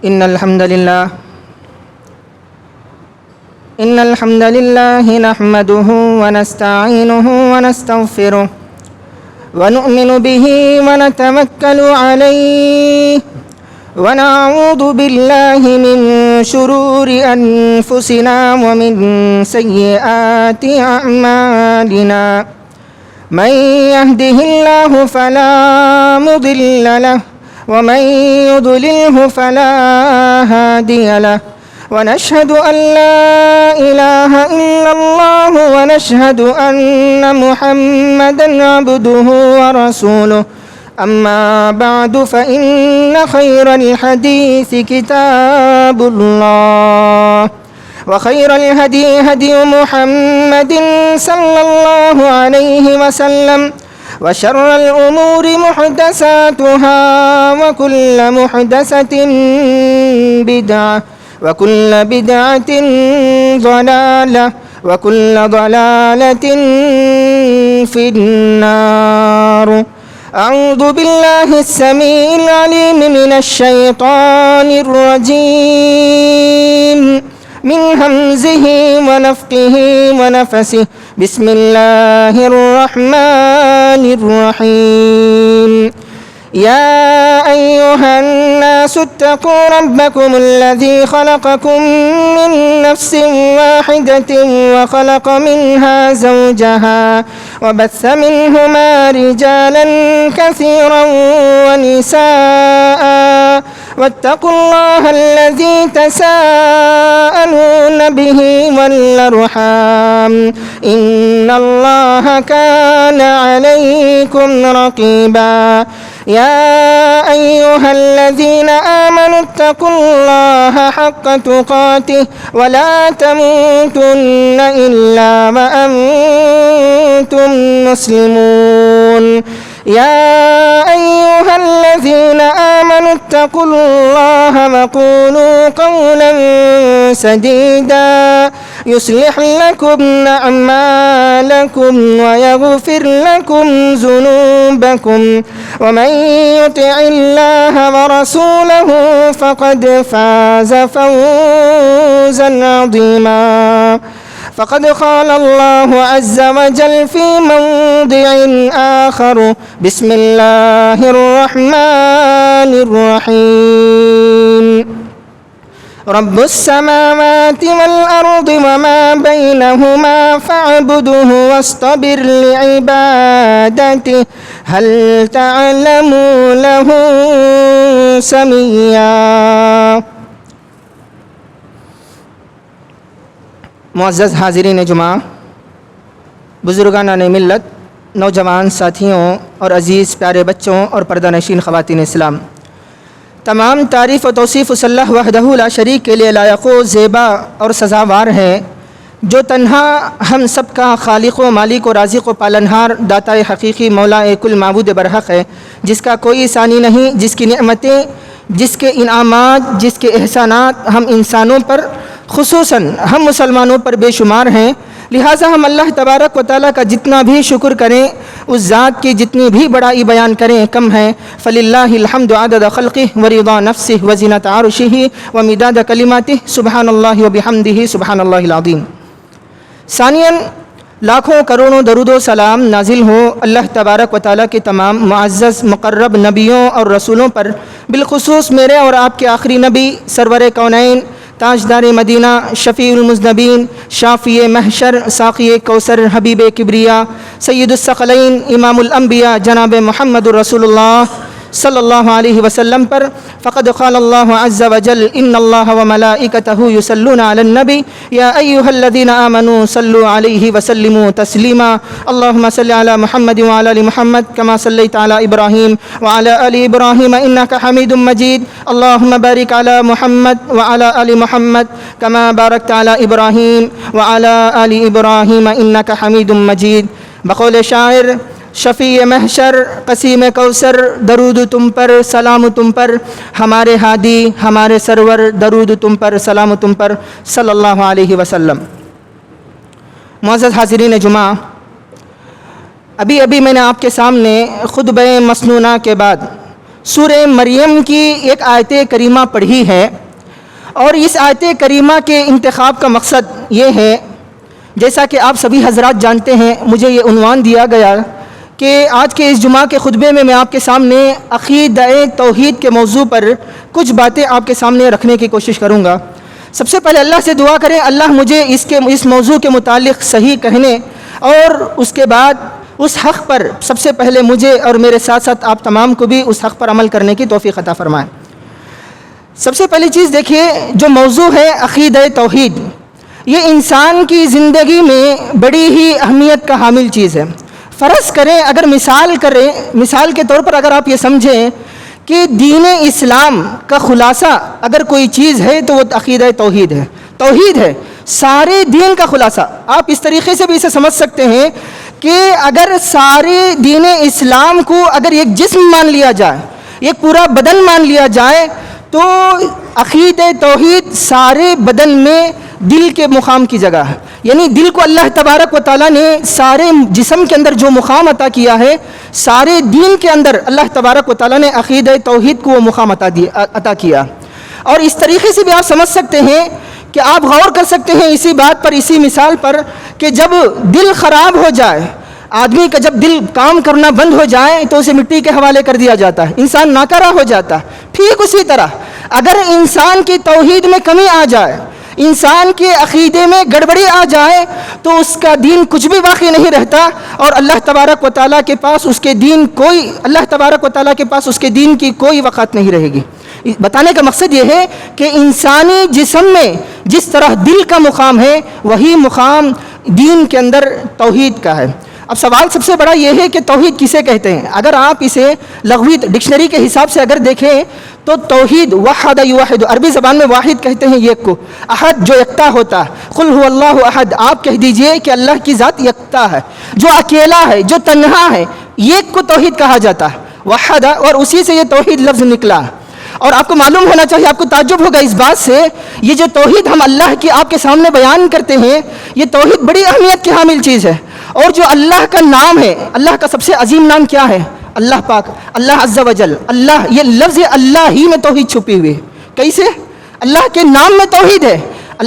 إن الحمد لله نحمده ونستعينه ونستغفره ونؤمن به ونتوكل عليه ونعوذ بالله من شرور أنفسنا ومن سيئات أعمالنا. من يهده الله فلا مضل له ومن يضلله فلا هادي له، ونشهد أن لا إله إلا الله ونشهد أن محمدا عبده ورسوله. أما بعد فإن خير الحديث كتاب الله، وخير الهدي هدي محمد صلى الله عليه وسلم، وشر الأمور محدثاتها وكل محدثة بدعة وكل بدعة ضلالة وكل ضلالة في النار. أعوذ بالله السميع العليم من الشيطان الرجيم من همزه ونفخه ونفسه. بسم الله الرحمن الرحيم. يا أيها الناس اتقوا ربكم الذي خلقكم من نفس واحدة وخلق منها زوجها وبث منهما رجالا كثيرا ونساء، واتقوا الله الذي تساءلون به والأرحام إن الله كان عليكم رقيبا. يا أيها الذين آمنوا اتقوا الله حق تقاته ولا تموتن إلا وأنتم مسلمون. يا أيها الذين آمنوا اتقوا الله وقولوا قولا سديدا يصلح لكم أعمالكم ويغفر لكم ذنوبكم، ومن يطع الله ورسوله فقد فاز فوزا عظيما. فقد قال الله عز وجل في موضع آخر: بسم الله الرحمن الرحيم. رب السماوات والأرض وما بينهما فاعبده واصطبر لعبادته هل تعلم له سميا. معزز حاضرین جمعہ، بزرگان ملت، نوجوان ساتھیوں اور عزیز پیارے بچوں اور پردہ نشین خواتین اسلام، تمام تعریف و توصیف اس اللہ وحدہ لا شریک کے لیے لائق و زیبا اور سزاوار ہے، جو تنہا ہم سب کا خالق و مالک و رازق و پالنہار، داتا حقیقی، مولا کل معبود برحق ہے، جس کا کوئی ثانی نہیں، جس کی نعمتیں، جس کے انعامات، جس کے احسانات ہم انسانوں پر، خصوصاً ہم مسلمانوں پر بے شمار ہیں۔ لہٰذا ہم اللہ تبارک و تعالیٰ کا جتنا بھی شکر کریں، اس ذات کی جتنی بھی بڑائی بیان کریں کم ہے۔ فللہ الحمد عدد خلقہ ورضا نفسہ وزنۃ عرشہ ومداد کلماتہ سبحان اللہ وبحمدہ سبحان اللہ العظیم۔ ثانیاً، لاکھوں کروڑوں درود و سلام نازل ہو اللہ تبارک و تعالیٰ کے تمام معزز مقرب نبیوں اور رسولوں پر، بالخصوص میرے اور آپ کے آخری نبی سرور کونین، تاجدار مدینہ، شفیع المذنبین، شافی محشر، ساقی کوثر، حبیب کبریا، سید الثقلین، امام الانبیاء جناب محمد رسول اللہ صلی اللہ علیہ وسلم پر۔ فقد قال اللہ عز وجل: ان اللہ وملائکتہ یصلون علی النبی یا ایہا الذین آمنوا صلوا علیہ وسلموا تسلیما۔ اللہم صل علی محمد وعلی آل محمد کما صلیت علی ابراہیم وعلی آل ابراہیم انک حمید مجید۔ اللہم بارک علی محمد وعلی آل محمد کما بارکت علی ابراہیم وعلی آل ابراہیم انک حمید مجید۔ بقول شاعر: شفیع محشر، قسیم کوثر، درود تم پر، سلام تم پر، ہمارے ہادی، ہمارے سرور، درود تم پر، سلام تم پر، صلی اللہ علیہ وسلم۔ معزز حاضرین جمعہ، ابھی میں نے آپ کے سامنے خطبہ مسنونہ کے بعد سورہ مریم کی ایک آیت کریمہ پڑھی ہے، اور اس آیت کریمہ کے انتخاب کا مقصد یہ ہے، جیسا کہ آپ سبھی حضرات جانتے ہیں، مجھے یہ عنوان دیا گیا کہ آج کے اس جمعہ کے خطبے میں آپ کے سامنے عقیدہ توحید کے موضوع پر کچھ باتیں آپ کے سامنے رکھنے کی کوشش کروں گا۔ سب سے پہلے اللہ سے دعا کریں اللہ مجھے اس موضوع کے متعلق صحیح کہنے، اور اس کے بعد اس حق پر سب سے پہلے مجھے اور میرے ساتھ ساتھ آپ تمام کو بھی اس حق پر عمل کرنے کی توفیق عطا فرمائیں۔ سب سے پہلی چیز دیکھیے، جو موضوع ہے عقیدہ توحید، یہ انسان کی زندگی میں بڑی ہی اہمیت کا حامل چیز ہے۔ فرض کریں، اگر مثال کے طور پر اگر آپ یہ سمجھیں کہ دین اسلام کا خلاصہ اگر کوئی چیز ہے تو وہ عقیدہ توحید ہے۔ توحید ہے سارے دین کا خلاصہ۔ آپ اس طریقے سے بھی اسے سمجھ سکتے ہیں کہ اگر سارے دین اسلام کو اگر ایک جسم مان لیا جائے، ایک پورا بدن مان لیا جائے، تو عقیدہ توحید سارے بدن میں دل کے مقام کی جگہ ہے۔ یعنی دل کو اللہ تبارک و تعالیٰ نے سارے جسم کے اندر جو مقام عطا کیا ہے، سارے دین کے اندر اللہ تبارک و تعالیٰ نے عقیدہ توحید کو وہ مقام عطا کیا۔ اور اس طریقے سے بھی آپ سمجھ سکتے ہیں کہ آپ غور کر سکتے ہیں اسی بات پر، اسی مثال پر، کہ جب دل خراب ہو جائے، آدمی کا جب دل کام کرنا بند ہو جائے تو اسے مٹی کے حوالے کر دیا جاتا ہے، انسان ناکارہ ہو جاتا ہے۔ ٹھیک اسی طرح اگر انسان کی توحید میں کمی آ جائے، انسان کے عقیدے میں گڑبڑی آ جائے، تو اس کا دین کچھ بھی باقی نہیں رہتا، اور اللہ تبارک و تعالیٰ کے پاس اس کے دین کی کوئی وقت نہیں رہے گی۔ بتانے کا مقصد یہ ہے کہ انسانی جسم میں جس طرح دل کا مقام ہے، وہی مقام دین کے اندر توحید کا ہے۔ اب سوال سب سے بڑا یہ ہے کہ توحید کسے کہتے ہیں؟ اگر آپ اسے لغوی ڈکشنری کے حساب سے اگر دیکھیں تو توحید وحد یوحد، عربی زبان میں واحد کہتے ہیں ایک کو، احد جو یکتا ہوتا ہے، قل هو اللہ احد، آپ کہہ دیجئے کہ اللہ کی ذات یکتا ہے، جو اکیلا ہے، جو تنہا ہے، ایک کو توحید کہا جاتا ہے، وحد، اور اسی سے یہ توحید لفظ نکلا۔ اور آپ کو معلوم ہونا چاہیے، آپ کو تعجب ہوگا اس بات سے، یہ جو توحید ہم اللہ کی آپ کے سامنے بیان کرتے ہیں، یہ توحید بڑی اہمیت کی حامل چیز ہے۔ اور جو اللہ کا نام ہے، اللہ کا سب سے عظیم نام کیا ہے؟ اللہ پاک، اللہ عز و جل، اللہ، یہ لفظ اللہ ہی میں توحید چھپی ہوئی ہے۔ کیسے؟ اللہ کے نام میں توحید ہے۔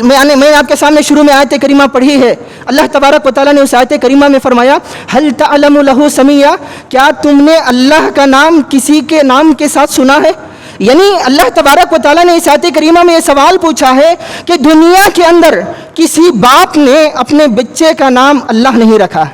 میں نے آپ کے سامنے شروع میں آیت کریمہ پڑھی ہے، اللہ تبارک و تعالیٰ نے اس آیت کریمہ میں فرمایا هل تعلم له سمیا، کیا تم نے اللہ کا نام کسی کے نام کے ساتھ سنا ہے؟ یعنی اللہ تبارک و تعالیٰ نے اس آیت کریمہ میں یہ سوال پوچھا ہے کہ دنیا کے اندر کسی باپ نے اپنے بچے کا نام اللہ نہیں رکھا۔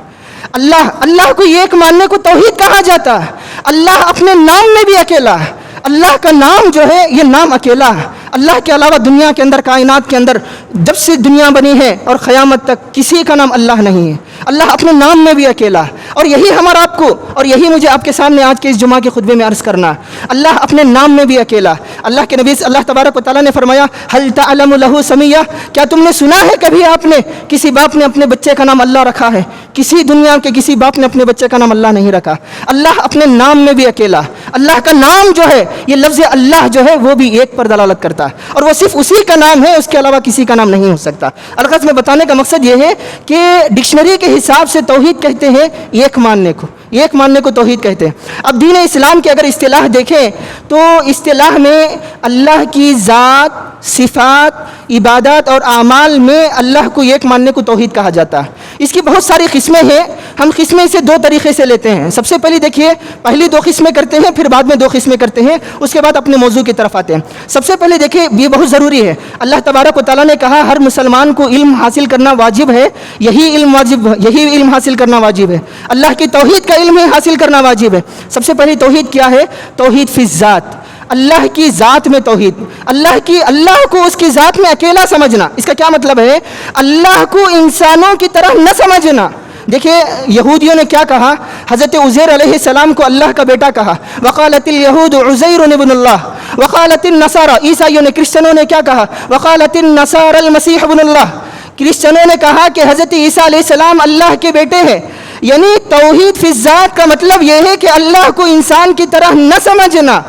اللہ کو ایک ماننے کو توحید کہا جاتا ہے۔ اللہ اپنے نام میں بھی اکیلا ہے۔ اللہ کا نام جو ہے یہ نام اکیلا ہے۔ اللہ کے علاوہ دنیا کے اندر، کائنات کے اندر، جب سے دنیا بنی ہے اور قیامت تک کسی کا نام اللہ نہیں ہے۔ اللہ اپنے نام میں بھی اکیلا ہے، اور یہی ہمارا آپ کو، اور یہی مجھے آپ کے سامنے آج کے اس جمعہ کے خطبے میں عرض کرنا، اللہ اپنے نام میں بھی اکیلا۔ اللہ کے نبی اللہ تبارک و تعالیٰ نے فرمایا هل تعلم له سمیا، کیا تم نے سنا ہے کبھی آپ نے کسی باپ نے اپنے بچے کا نام اللہ رکھا ہے؟ کسی دنیا کے کسی باپ نے اپنے بچے کا نام اللہ نہیں رکھا۔ اللہ اپنے نام میں بھی اکیلا۔ اللہ کا نام جو ہے، یہ لفظ اللہ جو ہے وہ بھی ایک پر دلالت کرتا ہے، اور وہ صرف اسی کا نام ہے، اس کے علاوہ کسی کا نام نہیں ہو سکتا۔ الغرض میں بتانے کا مقصد یہ ہے کہ ڈکشنری کے حساب سے توحید کہتے ہیں ایک ماننے کو توحید کہتے ہیں۔ اب دین اسلام کی اگر اصطلاح دیکھیں تو اصطلاح میں اللہ کی ذات، صفات، عبادات اور اعمال میں اللہ کو ایک ماننے کو توحید کہا جاتا ہے۔ اس کی بہت ساری قسمیں ہیں، ہم قسمیں اسے دو طریقے سے لیتے ہیں۔ سب سے پہلی دیکھیے، پہلی دو قسمیں کرتے ہیں، پھر بعد میں دو قسمیں کرتے ہیں، اس کے بعد اپنے موضوع کی طرف آتے ہیں۔ سب سے پہلے دیکھیے، یہ بہت ضروری ہے، اللہ تبارک و تعالیٰ نے کہا ہر مسلمان کو علم حاصل کرنا واجب ہے، یہی علم حاصل کرنا واجب ہے، اللہ کی توحید کا علم ہی حاصل کرنا واجب ہے۔ سب سے پہلی توحید کیا ہے؟ توحید فی الذات، اللہ کی ذات میں توحید، اللہ کو اس کی ذات میں اکیلا سمجھنا۔ اس کا کیا مطلب ہے؟ اللہ کو انسانوں کی طرح نہ سمجھنا۔ دیکھیے یہودیوں نے کیا کہا؟ حضرت عزیر علیہ السلام کو اللہ کا بیٹا کہا، وقالت الیہود عزیر ابن اللہ، وقالت النصارى، عیسائیوں نے، کرسچنوں نے کیا کہا؟ وقالت النصارى المسیح ابن اللہ، کرسچنوں نے کہا کہ حضرت عیسیٰ علیہ السلام اللہ کے بیٹے ہیں۔ یعنی توحید فی الذات کا مطلب یہ ہے کہ اللہ کو انسان کی طرح نہ سمجھنا۔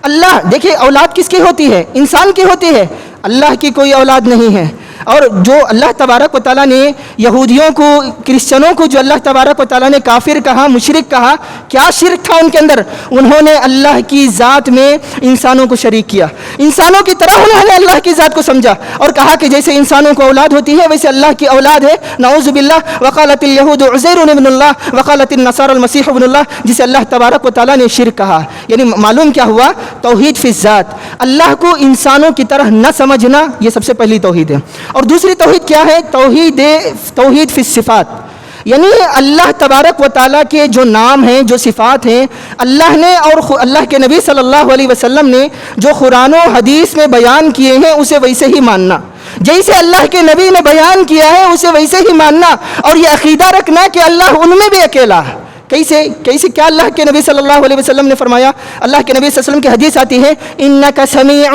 اللہ، دیکھیے اولاد کس کی ہوتی ہے؟ انسان کی ہوتی ہے، اللہ کی کوئی اولاد نہیں ہے۔ اور جو اللہ تبارک و تعالیٰ نے یہودیوں کو کرسچنوں کو جو اللہ تبارک و تعالیٰ نے کافر کہا مشرک کہا، کیا شرک تھا ان کے اندر؟ انہوں نے اللہ کی ذات میں انسانوں کو شریک کیا، انسانوں کی طرح انہوں نے اللہ کی ذات کو سمجھا اور کہا کہ جیسے انسانوں کو اولاد ہوتی ہے ویسے اللہ کی اولاد ہے، نعوذ باللہ۔ وقالت الیہود عزیر ابن اللہ وقالت النصارى المسیح ابن اللہ، جسے اللہ تبارک و تعالیٰ نے شرک کہا۔ یعنی معلوم کیا ہوا؟ توحید فی الذات، اللہ کو انسانوں کی طرح نہ سمجھنا، یہ سب سے پہلی توحید ہے۔ اور دوسری توحید کیا ہے؟ توحید فی الصفات، یعنی اللہ تبارک و تعالیٰ کے جو نام ہیں، جو صفات ہیں، اللہ نے اور اللہ کے نبی صلی اللہ علیہ وسلم نے جو قرآن و حدیث میں بیان کیے ہیں اسے ویسے ہی ماننا، جیسے اللہ کے نبی نے بیان کیا ہے اسے ویسے ہی ماننا، اور یہ عقیدہ رکھنا کہ اللہ ان میں بھی اکیلا ہے۔ کیسے کیا اللہ کے نبی صلی اللہ علیہ وسلم نے فرمایا؟ اللہ کے نبی صلی اللہ علیہ وسلم کی حدیث آتی ہے، انک سمیع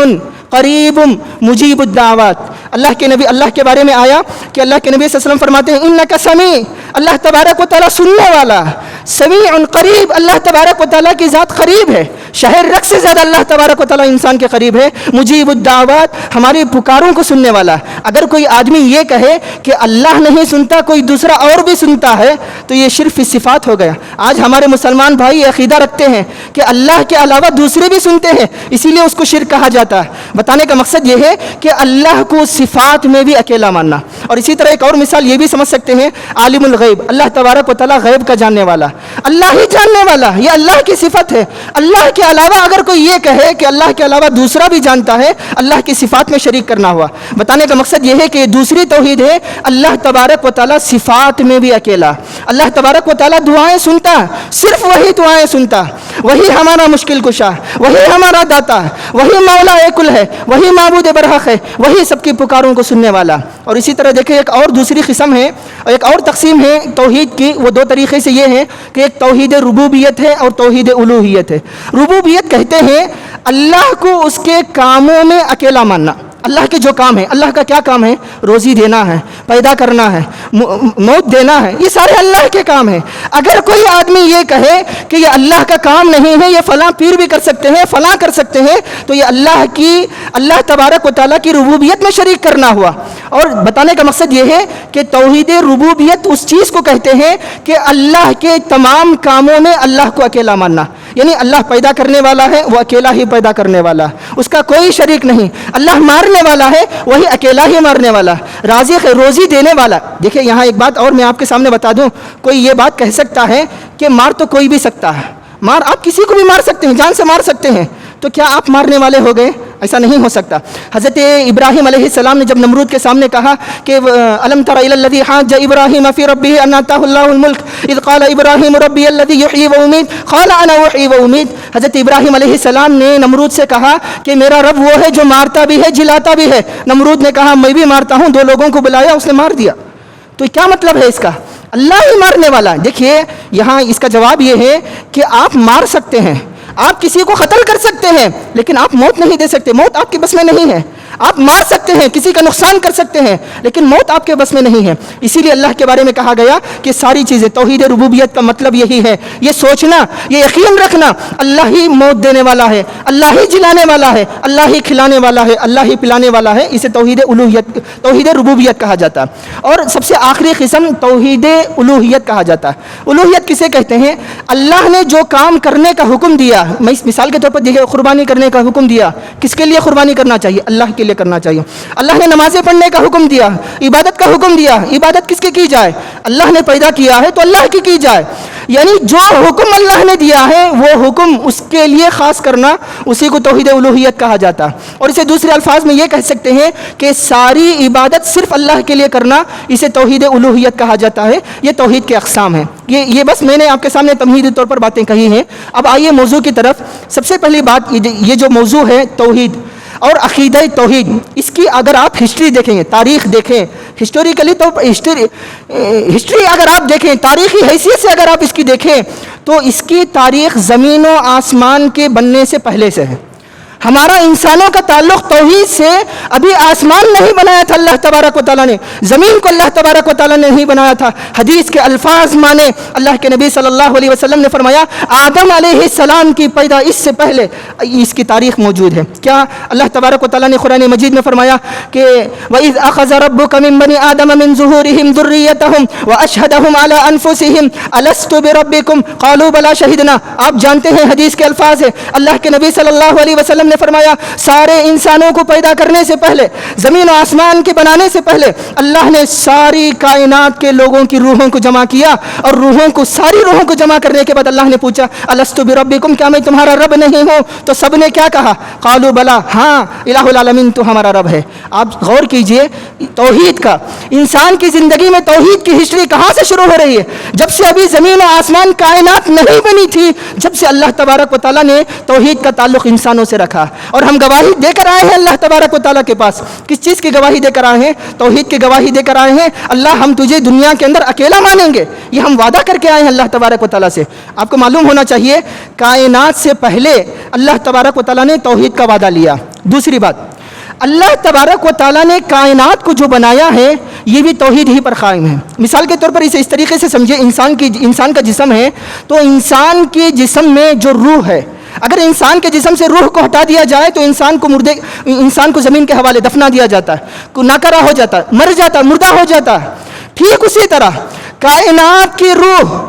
قریب مجیب الدعوات۔ اللہ کے بارے میں آیا کہ اللہ کے نبی صلی اللہ علیہ وسلم فرماتے ہیں انک سمیع، اللہ تبارک و تعالیٰ سننے والا، سمیع قریب، اللہ تبارک و تعالیٰ کی ذات قریب ہے، شہر رگ سے زیادہ اللہ تبارک و تعالیٰ انسان کے قریب ہے، مجیب الدعوات، ہماری پکاروں کو سننے والا۔ اگر کوئی آدمی یہ کہے کہ اللہ نہیں سنتا کوئی دوسرا اور بھی سنتا ہے تو یہ شرک فی صفات ہو گیا۔ آج ہمارے مسلمان بھائی یہ عقیدہ رکھتے ہیں کہ اللہ کے علاوہ دوسرے بھی سنتے ہیں، اسی لیے اس کو شرک کہا جاتا ہے۔ بتانے کا مقصد یہ ہے کہ اللہ کو صفات میں بھی اکیلا ماننا۔ اور اسی طرح ایک اور مثال یہ بھی سمجھ سکتے ہیں، عالم الغیب، اللہ تبارک و تعالیٰ غیب کا جاننے والا، اللہ ہی جاننے والا، یہ اللہ کی صفت ہے۔ اللہ کے علاوہ اگر کوئی یہ کہے کہ اللہ کے علاوہ دوسرا بھی جانتا ہے، اللہ کی صفات میں شریک کرنا ہوا۔ بتانے کا مقصد یہ ہے کہ دوسری توحید ہے اللہ تبارک و تعالیٰ صفات میں بھی اکیلا۔ اللہ تبارک و تعالیٰ دعائیں سنتا، صرف وہی دعائیں سنتا، وہی ہمارا مشکل کشا، وہی ہمارا داتا، وہی مولا کل ہے، وہی معبود برحق ہے، وہی سب کی پکاروں کو سننے والا۔ اور اسی طرح دیکھیں ایک اور دوسری قسم ہے، ایک اور تقسیم ہے توحید کی، وہ دو طریقے سے یہ ہے کہ ایک توحید ربوبیت ہے اور توحید الوہیت ہے۔ ربوبیت کہتے ہیں اللہ کو اس کے کاموں میں اکیلا ماننا۔ اللہ کے جو کام ہیں، اللہ کا کیا کام ہے؟ روزی دینا ہے، پیدا کرنا ہے، موت دینا ہے، یہ سارے اللہ کے کام ہیں۔ اگر کوئی آدمی یہ کہے کہ یہ اللہ کا کام نہیں ہے، یہ فلاں پیر بھی کر سکتے ہیں، فلاں کر سکتے ہیں، تو یہ اللہ تبارک و تعالیٰ کی ربوبیت میں شریک کرنا ہوا۔ اور بتانے کا مقصد یہ ہے کہ توحید ربوبیت اس چیز کو کہتے ہیں کہ اللہ کے تمام کاموں میں اللہ کو اکیلا ماننا، یعنی اللہ پیدا کرنے والا ہے، وہ اکیلا ہی پیدا کرنے والا ہے، اس کا کوئی شریک نہیں۔ اللہ مارنے والا ہے، وہی اکیلا ہی مارنے والا، رازق ہے، روزی دینے والا۔ دیکھیں یہاں ایک بات اور میں آپ کے سامنے بتا دوں، کوئی یہ بات کہہ سکتا ہے کہ مار تو کوئی بھی سکتا ہے، آپ کسی کو بھی مار سکتے ہیں، جان سے مار سکتے ہیں، تو کیا آپ مارنے والے ہو گئے؟ ایسا نہیں ہو سکتا۔ حضرت ابراہیم علیہ السلام نے جب نمرود کے سامنے کہا کہ الم تر الی الذی حاج ابراہیم فی ربہ ان آتاہ اللہ الملک اذ قال ابراہیم ربی الذی یحیی و یمیت قال انا احیی و امیت۔ حضرت ابراہیم علیہ السلام نے نمرود سے کہا کہ میرا رب وہ ہے جو مارتا بھی ہے جلاتا بھی ہے۔ نمرود نے کہا میں بھی مارتا ہوں، دو لوگوں کو بلایا، اس نے مار دیا۔ تو کیا مطلب ہے اس کا؟ اللہ ہی مارنے والا۔ دیکھیے یہاں اس کا جواب یہ ہے کہ آپ مار سکتے ہیں، آپ کسی کو قتل کر سکتے ہیں، لیکن آپ موت نہیں دے سکتے، موت آپ کے بس میں نہیں ہے۔ آپ مار سکتے ہیں، کسی کا نقصان کر سکتے ہیں، لیکن موت آپ کے بس میں نہیں ہے۔ اسی لیے اللہ کے بارے میں کہا گیا کہ ساری چیزیں، توحید ربوبیت کا مطلب یہی ہے، یہ سوچنا، یہ یقین رکھنا اللہ ہی موت دینے والا ہے، اللہ ہی جلانے والا ہے، اللہ ہی کھلانے والا ہے، اللہ ہی پلانے والا ہے۔ اسے توحید ربوبیت کہا جاتا ہے۔ اور سب سے آخری قسم توحید الوہیت کہا جاتا ہے۔ الوہیت کسے کہتے ہیں؟ اللہ نے جو کام کرنے کا حکم دیا، میں مثال کے طور پر دیکھیں، قربانی کرنے کا حکم دیا، کس کے لیے قربانی کرنا چاہیے؟ اللہ کے لیے کرنا چاہیے۔ اللہ نے نمازیں پڑھنے کا حکم دیا، عبادت کا حکم دیا، عبادت کس کے کی جائے؟ اللہ نے پیدا کیا ہے تو اللہ کی جائے۔ یعنی جو حکم اللہ نے دیا ہے وہ حکم اس کے لیے خاص کرنا، اسی کو توحید الوہیت کہا جاتا ہے۔ اور اسے دوسرے الفاظ میں یہ کہہ سکتے ہیں کہ ساری عبادت صرف اللہ کے لیے کرنا، اسے توحید الوہیت کہا جاتا ہے۔ یہ توحید کے اقسام ہیں۔ یہ بس میں نے آپ کے سامنے تمہیدی طور پر باتیں کہی ہیں۔ اب آئیے موضوع کی طرف۔ سب سے پہلی بات، یہ جو موضوع ہے توحید اور عقیدہ توحید، اس کی اگر آپ ہسٹری دیکھیں گے، تاریخ دیکھیں، ہسٹوریکلی تو ہسٹری اگر آپ دیکھیں، تاریخی حیثیت سے اگر آپ اس کی دیکھیں تو اس کی تاریخ زمین و آسمان کے بننے سے پہلے سے ہے۔ ہمارا انسانوں کا تعلق توحید سے ابھی آسمان نہیں بنایا تھا اللہ تبارک و تعالیٰ نے، زمین کو اللہ تبارک و تعالیٰ نے نہیں بنایا تھا. حدیث کے الفاظ مانے اللہ کے نبی صلی اللہ علیہ وسلم نے فرمایا آدم علیہ السلام کی پیدائش سے پہلے اس کی تاریخ موجود ہے. کیا اللہ تبارک و تعالیٰ نے قرآن مجید میں فرمایا کہ وَإِذْ أَخَذَ رَبُّكَ مِن بَنِي آدَمَ مِن ظُهُورِهِمْ ذُرِّيَّتَهُمْ وَأَشْهَدَهُمْ عَلَىٰ أَنفُسِهِمْ أَلَسْتُ بِرَبِّكُمْ قَالُوا بَلَىٰ شَهِدْنَا. آپ جانتے ہیں حدیث کے الفاظ ہے، اللہ کے نبی صلی اللہ علیہ وسلم نے فرمایا سارے انسانوں کو پیدا کرنے سے پہلے، زمین و آسمان کے بنانے سے پہلے اللہ نے ساری کائنات کے لوگوں کی روحوں کو جمع کیا، اور ساری روحوں کو جمع کرنے کے بعد اللہ نے پوچھا الست بربکم، کیا میں تمہارا رب نہیں ہوں؟ تو سب نے کیا کہا؟ قالوا بلا، ہاں الہ العالمین تو ہمارا رب ہے. آپ غور کیجئے توحید کا، انسان کی زندگی میں توحید کی ہسٹری کہاں سے شروع ہو رہی ہے؟ جب سے ابھی زمین و آسمان کائنات نہیں بنی تھی، جب سے اللہ تبارک و تعالیٰ نے توحید کا تعلق انسانوں سے رکھا. اور ہم گواہی دے کر آئے ہیں اللہ تبارک و تعالیٰ کے پاس. کس چیز کی گواہی دے کر آئے ہیں؟ توحید کی گواہی دے کر آئے ہیں. اللہ ہم تجھے دنیا کے اندر اکیلا مانیں گے، یہ ہم وعدہ کر کے آئے ہیں اللہ تبارک و تعالیٰ سے. آپ کو معلوم ہونا چاہیے کائنات سے پہلے اللہ تبارک و تعالیٰ نے توحید کا وعدہ لیا. دوسری بات، اللہ تبارک و تعالیٰ نے کائنات کو جو بنایا ہے یہ بھی توحید ہی پر قائم ہے. مثال کے طور پر اسے اس طریقے سے سمجھے، انسان کا جسم ہے تو انسان کے جسم میں جو روح ہے، اگر انسان کے جسم سے روح کو ہٹا دیا جائے تو انسان کو زمین کے حوالے دفنا دیا جاتا ہے، ناکارہ ہو جاتا ہے، مر جاتا ہے، مردہ ہو جاتا ہے. ٹھیک اسی طرح کائنات کی روح،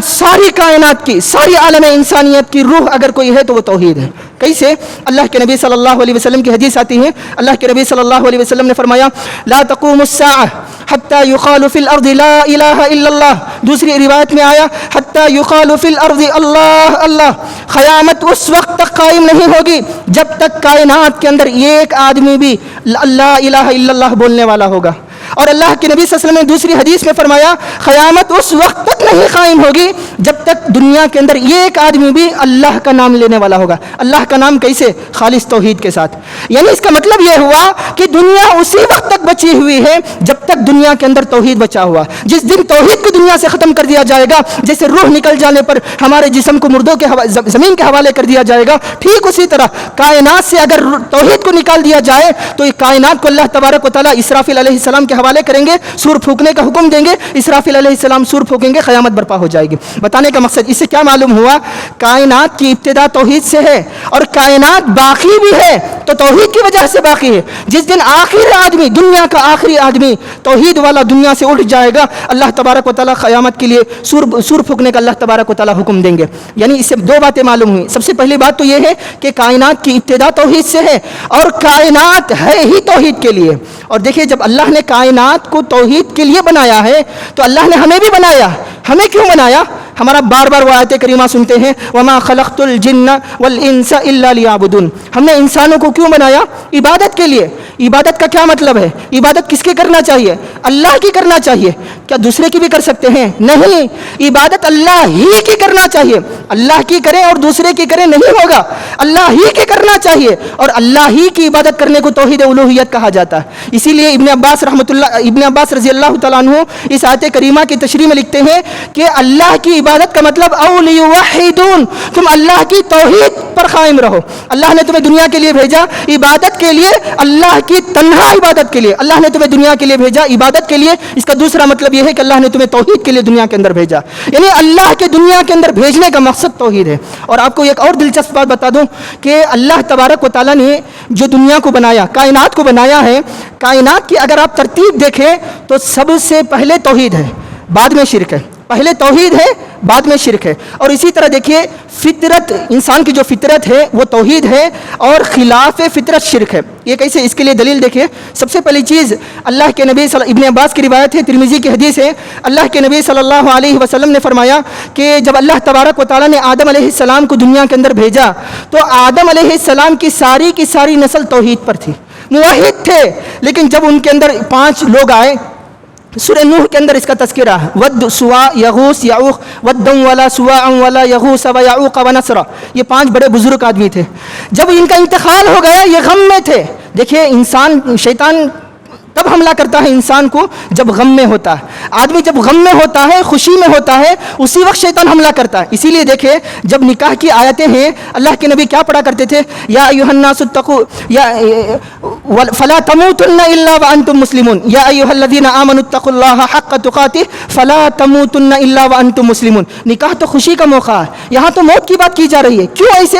ساری کائنات کی، ساری عالم انسانیت کی روح اگر کوئی ہے تو وہ توحید ہے. کیسے؟ اللہ کے نبی صلی اللہ علیہ وسلم کی حدیث آتی ہے، اللہ کے نبی صلی اللہ علیہ وسلم نے فرمایا لا تقوم الساعة حتى يقال في الارض لا الہ الا اللہ. دوسری روایت میں آیا حتى يقال في الارض اللہ اللہ. قیامت اس وقت تک قائم نہیں ہوگی جب تک کائنات کے اندر ایک آدمی بھی لا الہ الا اللہ بولنے والا ہوگا. اور اللہ کے نبی صلی اللہ علیہ وسلم نے دوسری حدیث میں فرمایا قیامت اس وقت تک نہیں قائم ہوگی جب تک دنیا کے اندر ایک آدمی بھی اللہ کا نام لینے والا ہوگا. اللہ کا نام کیسے؟ خالص توحید کے ساتھ. یعنی اس کا مطلب یہ ہوا کہ دنیا اسی وقت تک بچی ہوئی ہے جب تک دنیا کے اندر توحید بچا ہوا. جس دن توحید کو دنیا سے ختم کر دیا جائے گا، جیسے روح نکل جانے پر ہمارے جسم کو مردوں کے زمین کے حوالے کر دیا جائے گا، ٹھیک اسی طرح کائنات سے اگر توحید کو نکال دیا جائے تو یہ کائنات کو اللہ تبارک و تعالیٰ اسرافیل علیہ السلام کے حوالے کریں گے، سور پھونکنے کا حکم دیں گے، اسرافیل علیہ السلام سور پھونکیں گے، قیامت برپا ہو جائے گی. بتانے کا مقصد اس سے کیا معلوم ہوا؟ کائنات کی ابتدا توحید سے ہے اور کائنات باقی بھی ہے تو توحید کی وجہ سے باقی ہے. جس دن آخری آدمی، دنیا کا آخری آدمی توحید والا دنیا سے اٹھ جائے گا، اللہ تبارک و تعالیٰ قیامت کے لیے سور پھونکنے کا اللہ تبارک و تعالیٰ حکم دیں گے. یعنی اس سے دو باتیں معلوم ہوئی. سب سے پہلی بات تو یہ ہے کہ کائنات کی ابتدا توحید سے ہے اور کائنات ہے ہی توحید کے لیے. اور دیکھیے جب اللہ نے کائنات کو توحید کے لیے بنایا ہے تو اللہ نے ہمیں بھی بنایا. ہمیں کیوں بنایا؟ ہمارا بار بار وہ آیت کریمہ سنتے ہیں وما خلقت الجن والانس الا لیعبدون. ہم نے انسانوں کو کیوں بنایا؟ عبادت کے لیے. عبادت کا کیا مطلب ہے؟ عبادت کس کی کرنا چاہیے؟ اللہ کی کرنا چاہیے. کیا دوسرے کی بھی کر سکتے ہیں؟ نہیں، عبادت اللہ ہی کی کرنا چاہیے. اللہ کی کریں اور دوسرے کی کریں نہیں ہوگا، اللہ ہی کی کرنا چاہیے. اور اللہ ہی کی عبادت کرنے کو توحید الوہیت کہا جاتا ہے. اسی لیے ابن عباس رضی اللہ تعالیٰ عنہ اس آیت کریمہ کی تشریح میں لکھتے ہیں کہ اللہ کی عبادت کا مطلب اولیوحدون، تم اللہ کی توحید پر قائم رہو. اللہ نے تمہیں دنیا کے لیے بھیجا عبادت کے لیے، اللہ کی تنہا عبادت کے لیے. اللہ نے تمہیں دنیا کے لیے بھیجا عبادت کے لیے. اس کا دوسرا مطلب یہ ہے کہ اللہ نے تمہیں توحید کے لیے دنیا کے اندر بھیجا. یعنی اللہ کے دنیا کے اندر بھیجنے کا مقصد توحید ہے. اور آپ کو ایک اور دلچسپ بات بتا دوں کہ اللہ تبارک و تعالیٰ نے جو دنیا کو بنایا، کائنات کو بنایا ہے، کائنات کی اگر آپ ترتیب دیکھیں تو سب سے پہلے توحید ہے، بعد میں شرک ہے. پہلے توحید ہے، بعد میں شرک ہے. اور اسی طرح دیکھیے فطرت، انسان کی جو فطرت ہے وہ توحید ہے اور خلاف فطرت شرک ہے. یہ کیسے؟ اس کے لیے دلیل دیکھیے. سب سے پہلی چیز اللہ کے نبی ابن عباس کی روایت ہے، ترمذی کی حدیث ہے. اللہ کے نبی صلی اللہ علیہ وسلم نے فرمایا کہ جب اللہ تبارک و تعالیٰ نے آدم علیہ السلام کو دنیا کے اندر بھیجا تو آدم علیہ السلام کی ساری نسل توحید پر تھی، موحد تھے. لیکن جب ان کے اندر 5 لوگ آئے، سورہ نوح کے اندر اس کا تذکرہ ہے، ود، سوا، یغوث، یعوق، ودم والا، سواع والا، یغوث و یعوق و نصر. یہ 5 بڑے بزرگ آدمی تھے. جب ان کا انتقال ہو گیا یہ غم میں تھے. دیکھیے انسان، شیطان تب حملہ کرتا ہے انسان کو جب غم میں ہوتا ہے. آدمی جب غم میں ہوتا ہے, خوشی میں ہوتا ہے, اسی وقت شیطان حملہ کرتا ہے. اسی لیے دیکھیں جب نکاح کی آیتیں ہیں اللہ کے نبی کیا پڑھا کرتے تھے؟ یا ایھا الناس اتقوا یا فلا تموتن الا وانتم مسلمون, یا ایھا الذین آمنوا اتقوا اللہ حق تقاتہ فلا تموتن الا وانتم مسلمون. نکاح تو خوشی کا موقع ہے, یہاں تو موت کی بات کی جا رہی ہے. کیوں ایسے؟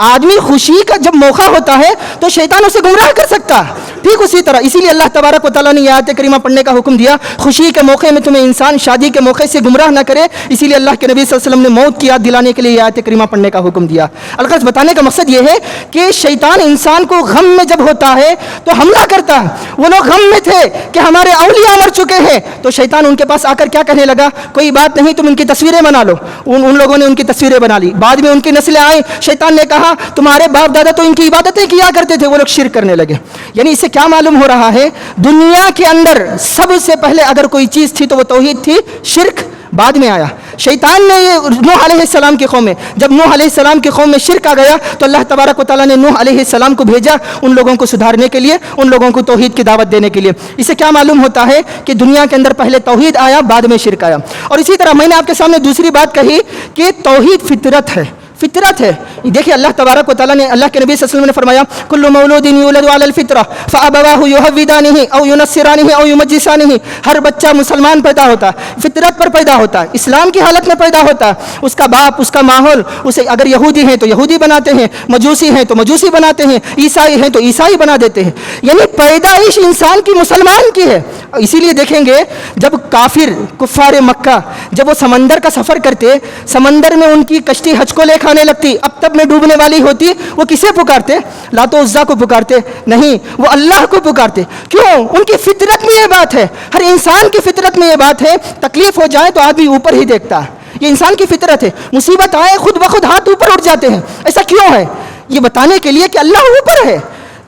آدمی خوشی کا جب موقع ہوتا ہے تو شیطان اسے گمراہ کر سکتا ہے. ٹھیک اسی طرح اسی لیے اللہ تبارک و تعالیٰ نے یہ آیت کریمہ پڑھنے کا حکم دیا, خوشی کے موقع میں تمہیں انسان شادی کے موقع سے گمراہ نہ کرے. اسی لیے اللہ کے نبی صلی اللہ علیہ وسلم نے موت کی یاد دلانے کے لیے یہ آیت کریمہ پڑھنے کا حکم دیا. الغرض بتانے کا مقصد یہ ہے کہ شیطان انسان کو غم میں جب ہوتا ہے تو حملہ کرتا ہے. وہ لوگ غم میں تھے کہ ہمارے اولیاء مر چکے ہیں, تو شیطان ان کے پاس آ کر کیا کہنے لگا؟ کوئی بات نہیں, تم ان کی تصویریں بنا لو. ان لوگوں نے ان کی تصویریں بنا لی. بعد میں ان کی نسلیں آئیں, شیطان نے کہا تمہارے باپ دادا تو ان کی عبادتیں کیا کرتے تھے, وہ لوگ شرک کرنے لگے. یعنی اس سے کیا معلوم ہو رہا ہے؟ دنیا کے اندر سب سے پہلے اگر کوئی چیز تھی تو وہ توحید تھی, شرک بعد میں آیا. شیطان نے نوح علیہ السلام کی قوم میں, جب نوح علیہ السلام کی قوم میں شرک آ گیا تو اللہ تبارک و تعالیٰ نے نوح علیہ السلام کو بھیجا ان لوگوں کو سدھارنے کے لیے, ان لوگوں کو توحید کی دعوت دینے کے لیے. اس سے کیا معلوم ہوتا ہے کہ دنیا کے اندر پہلے توحید آیا, بعد میں شرک آیا. اور اسی طرح میں نے آپ کے سامنے دوسری بات کہی کہ توحید فطرت ہے, فطرت ہے. دیکھیے اللہ تبارک و تعالیٰ نے, اللہ کے نبی صلی اللہ علیہ وسلم نے فرمایا کل مولود یولد علی الفطرہ فابواہ یہودانہ او ینصرانہ او یمجسانہ. ہر بچہ مسلمان پیدا ہوتا ہے, فطرت پر پیدا ہوتا ہے, اسلام کی حالت میں پیدا ہوتا ہے. اس کا باپ, اس کا ماحول اسے اگر یہودی ہیں تو یہودی بناتے ہیں, مجوسی ہیں تو مجوسی بناتے ہیں, عیسائی ہیں تو عیسائی بنا دیتے ہیں. یعنی پیدائش انسان کی مسلمان کی ہے. اسی لیے دیکھیں گے جب کفار مکہ جب وہ سمندر کا سفر کرتے, سمندر میں ان کی کشتی حج کو لے کھانے لگتی, اب تب میں ڈوبنے والی ہوتی, وہ کسے پکارتے؟ لات و عزا کو پکارتے نہیں, وہ اللہ کو پکارتے. کیوں؟ ان کی فطرت میں یہ بات ہے, ہر انسان کی فطرت میں یہ بات ہے. تکلیف ہو جائے تو آدمی اوپر ہی دیکھتا ہے, یہ انسان کی فطرت ہے. مصیبت آئے خود بخود ہاتھ اوپر اٹھ جاتے ہیں. ایسا کیوں ہے؟ یہ بتانے کے لیے کہ اللہ اوپر ہے.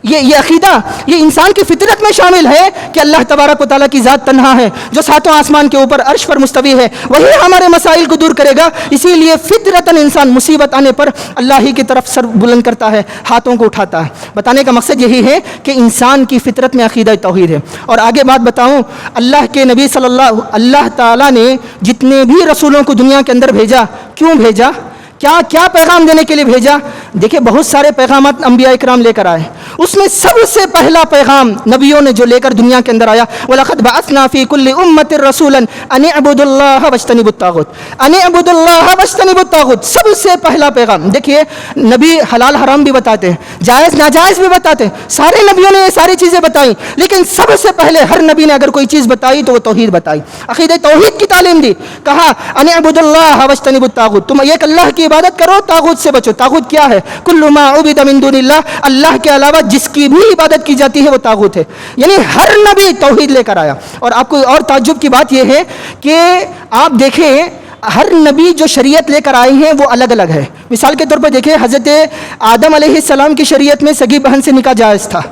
یہ عقیدہ یہ انسان کی فطرت میں شامل ہے کہ اللہ تبارک و تعالیٰ کی ذات تنہا ہے, جو ساتوں آسمان کے اوپر عرش پر مستوی ہے, وہی ہمارے مسائل کو دور کرے گا. اسی لیے فطرتاً انسان مصیبت آنے پر اللہ ہی کی طرف سر بلند کرتا ہے, ہاتھوں کو اٹھاتا ہے. بتانے کا مقصد یہی ہے کہ انسان کی فطرت میں عقیدہ توحید ہے. اور آگے بات بتاؤں, اللہ کے نبی اللہ تعالیٰ نے جتنے بھی رسولوں کو دنیا کے اندر بھیجا, کیوں بھیجا؟ کیا پیغام دینے کے لیے بھیجا؟ دیکھیں بہت سارے پیغامات انبیاء اکرام لے کر آئے, اس میں سب سے پہلا پیغام نبیوں نے جو لے کر دنیا کے اندر آیا, وَلَقَدْ بَعَثْنَا فِي كُلِّ أُمَّةٍ رَسُولًا أَنِ اعْبُدُوا اللَّهَ وَاجْتَنِبُوا الطَّاغُوتَ أَنِ اعْبُدُوا اللَّهَ وَاجْتَنِبُوا الطَّاغُوتَ. سب سے پہلا پیغام. دیکھیے نبی حلال حرام بھی بتاتے ہیں, جائز ناجائز بھی بتاتے ہیں, سارے نبیوں نے یہ ساری چیزیں بتائیں, لیکن سب سے پہلے ہر نبی نے اگر کوئی چیز بتائی تو وہ توحید بتائی, عقیدہ توحید کی تعلیم دی. کہا أَنِ اعْبُدُوا اللَّهَ وَاجْتَنِبُوا الطَّاغُوتَ, تم ایک اللہ کی عبادت کرو, طاغوت سے بچو. طاغوت کیا ہے؟ کل ما عبد من دون اللہ, اللہ کے علاوہ جس کی بھی عبادت کی جاتی ہے وہ طاغوت ہے. یعنی ہر نبی توحید لے کر آیا. اور آپ کو اور تعجب کی بات یہ ہے کہ آپ دیکھیں ہر نبی جو شریعت لے کر آئے ہیں وہ الگ الگ ہے. مثال کے طور پر دیکھیں حضرت آدم علیہ السلام کی شریعت میں سگی بہن سے نکاح جائز تھا,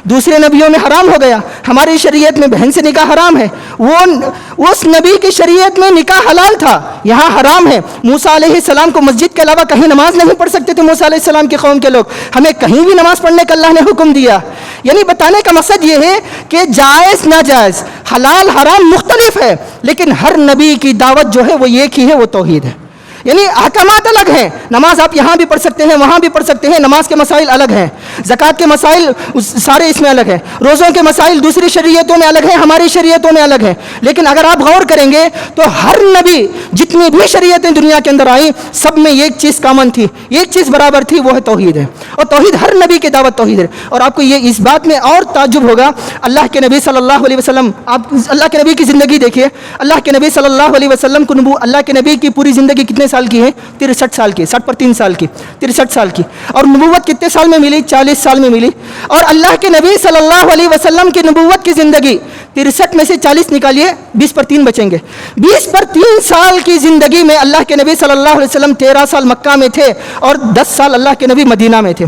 دوسرے نبیوں میں حرام ہو گیا. ہماری شریعت میں بہن سے نکاح حرام ہے, وہ اس نبی کی شریعت میں نکاح حلال تھا, یہاں حرام ہے. موسیٰ علیہ السلام کو مسجد کے علاوہ کہیں نماز نہیں پڑھ سکتے تھے موسیٰ علیہ السلام کی قوم کے لوگ, ہمیں کہیں بھی نماز پڑھنے کا اللہ نے حکم دیا. یعنی بتانے کا مقصد یہ ہے کہ جائز ناجائز, حلال حرام مختلف ہے, لیکن ہر نبی کی دعوت جو ہے وہ ایک ہی ہے, وہ توحید ہے. یعنی احکامات الگ ہیں. نماز آپ یہاں بھی پڑھ سکتے ہیں, وہاں بھی پڑھ سکتے ہیں, نماز کے مسائل الگ ہیں, زکوٰۃ کے مسائل سارے اس میں الگ ہیں, روزوں کے مسائل دوسری شریعتوں میں الگ ہیں, ہماری شریعتوں میں الگ ہیں. لیکن اگر آپ غور کریں گے تو ہر نبی جتنی بھی شریعتیں دنیا کے اندر آئیں سب میں ایک چیز کامن تھی, ایک چیز برابر تھی, وہ ہے توحید ہے. اور توحید ہر نبی کی دعوت توحید ہے. اور آپ کو یہ اس بات میں اور تعجب ہوگا, اللہ کے نبی صلی اللہ علیہ وسلم, آپ اللہ کے نبی کی زندگی دیکھیے. اللہ کے نبی صلی اللہ علیہ وسلم کو اللہ کے نبی کی پوری زندگی کتنے سال کی ہے؟ 63 سال کی, 60 پر 3 سال کی, 63 سال کی. اور نبوت کتنے سال میں ملی؟ 40 سال میں ملی. اور اللہ کے نبی صلی اللہ علیہ وسلم کی نبوت کی زندگی 63 میں سے 40 نکالیے, 20 پر 3 بچیں گے. 20 پر 3 سال کی زندگی میں اللہ کے نبی صلی اللہ علیہ وسلم 13 سال مکہ میں تھے اور 10 سال اللہ کے نبی مدینہ میں تھے.